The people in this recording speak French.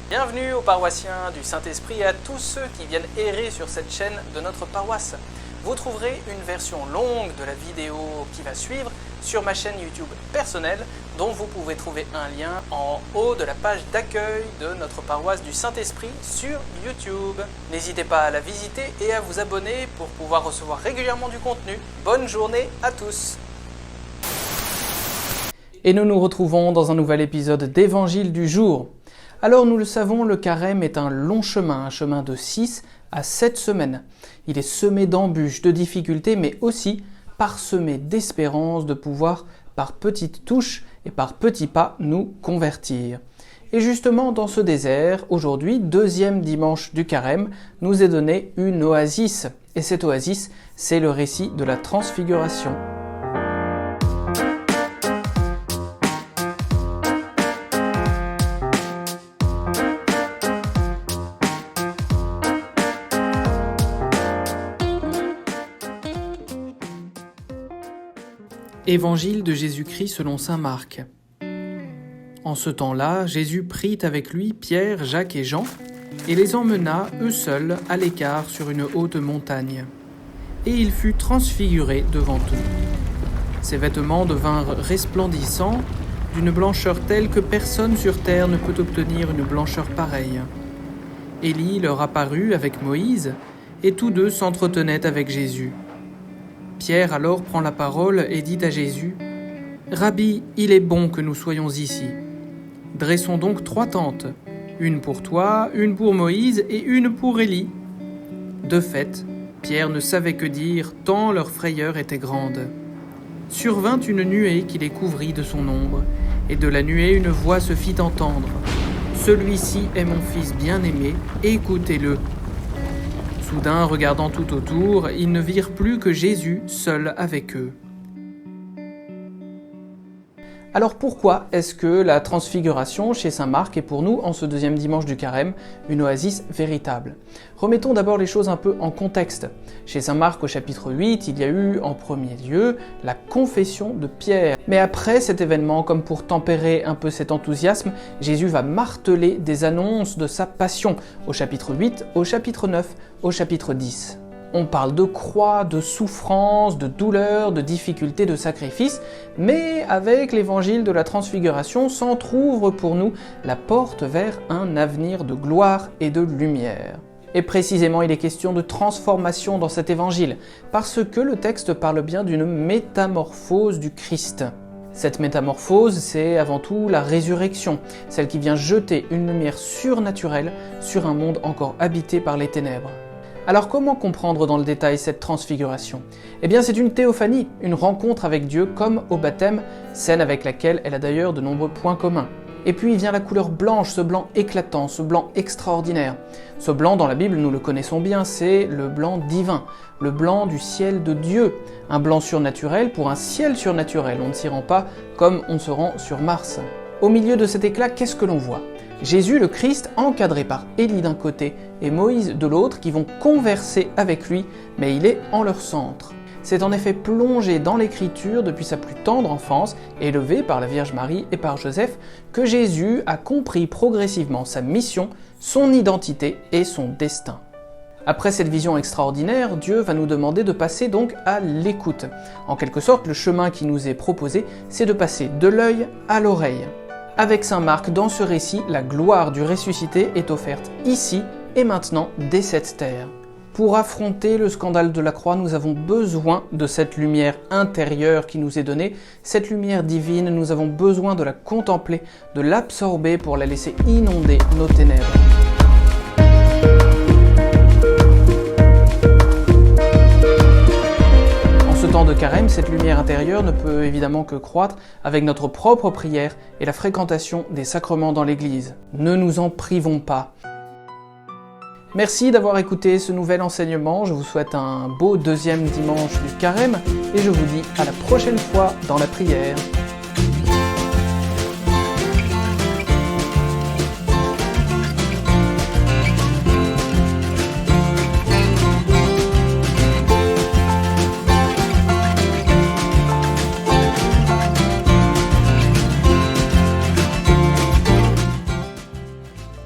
Bienvenue aux paroissiens du Saint-Esprit et à tous ceux qui viennent errer sur cette chaîne de notre paroisse. Vous trouverez une version longue de la vidéo qui va suivre sur ma chaîne YouTube personnelle, dont vous pouvez trouver un lien en haut de la page d'accueil de notre paroisse du Saint-Esprit sur YouTube. N'hésitez pas à la visiter et à vous abonner pour pouvoir recevoir régulièrement du contenu. Bonne journée à tous! Et nous nous retrouvons dans un nouvel épisode d'Évangile du jour. Alors nous le savons, le carême est un long chemin, un chemin de 6 à 7 semaines. Il est semé d'embûches, de difficultés, mais aussi parsemé d'espérance de pouvoir, par petites touches et par petits pas, nous convertir. Et justement, dans ce désert, aujourd'hui, deuxième dimanche du carême, nous est donné une oasis. Et cette oasis, c'est le récit de la transfiguration. Évangile de Jésus-Christ selon saint Marc. En ce temps-là, Jésus prit avec lui Pierre, Jacques et Jean, et les emmena, eux seuls, à l'écart sur une haute montagne. Et il fut transfiguré devant eux. Ses vêtements devinrent resplendissants, d'une blancheur telle que personne sur terre ne peut obtenir une blancheur pareille. Élie leur apparut avec Moïse, et tous deux s'entretenaient avec Jésus. Pierre alors prend la parole et dit à Jésus : « Rabbi, il est bon que nous soyons ici. Dressons donc 3 tentes, une pour toi, une pour Moïse et une pour Élie. » De fait, Pierre ne savait que dire, tant leur frayeur était grande. Survint une nuée qui les couvrit de son ombre, et de la nuée une voix se fit entendre : « Celui-ci est mon fils bien-aimé, écoutez-le. » Soudain, regardant tout autour, ils ne virent plus que Jésus seul avec eux. Alors pourquoi est-ce que la transfiguration chez saint Marc est pour nous, en ce deuxième dimanche du carême, une oasis véritable ? Remettons d'abord les choses un peu en contexte. Chez saint Marc au chapitre 8, il y a eu en premier lieu la confession de Pierre. Mais après cet événement, comme pour tempérer un peu cet enthousiasme, Jésus va marteler des annonces de sa passion au chapitre 8, au chapitre 9, au chapitre 10. On parle de croix, de souffrance, de douleur, de difficulté, de sacrifice, mais avec l'évangile de la transfiguration s'entr'ouvre pour nous la porte vers un avenir de gloire et de lumière. Et précisément, il est question de transformation dans cet évangile, parce que le texte parle bien d'une métamorphose du Christ. Cette métamorphose, c'est avant tout la résurrection, celle qui vient jeter une lumière surnaturelle sur un monde encore habité par les ténèbres. Alors comment comprendre dans le détail cette transfiguration ? Eh bien c'est une théophanie, une rencontre avec Dieu comme au baptême, scène avec laquelle elle a d'ailleurs de nombreux points communs. Et puis vient la couleur blanche, ce blanc éclatant, ce blanc extraordinaire. Ce blanc dans la Bible, nous le connaissons bien, c'est le blanc divin, le blanc du ciel de Dieu. Un blanc surnaturel pour un ciel surnaturel, on ne s'y rend pas comme on se rend sur Mars. Au milieu de cet éclat, qu'est-ce que l'on voit ? Jésus le Christ encadré par Élie d'un côté et Moïse de l'autre qui vont converser avec lui, mais il est en leur centre. C'est en effet plongé dans l'écriture depuis sa plus tendre enfance, élevé par la Vierge Marie et par Joseph, que Jésus a compris progressivement sa mission, son identité et son destin. Après cette vision extraordinaire, Dieu va nous demander de passer donc à l'écoute. En quelque sorte, le chemin qui nous est proposé, c'est de passer de l'œil à l'oreille. Avec saint Marc, dans ce récit, la gloire du ressuscité est offerte ici et maintenant dès cette terre. Pour affronter le scandale de la croix, nous avons besoin de cette lumière intérieure qui nous est donnée, cette lumière divine, nous avons besoin de la contempler, de l'absorber pour la laisser inonder nos ténèbres. Temps de carême, cette lumière intérieure ne peut évidemment que croître avec notre propre prière et la fréquentation des sacrements dans l'Église. Ne nous en privons pas. Merci d'avoir écouté ce nouvel enseignement, je vous souhaite un beau deuxième dimanche du carême et je vous dis à la prochaine fois dans la prière.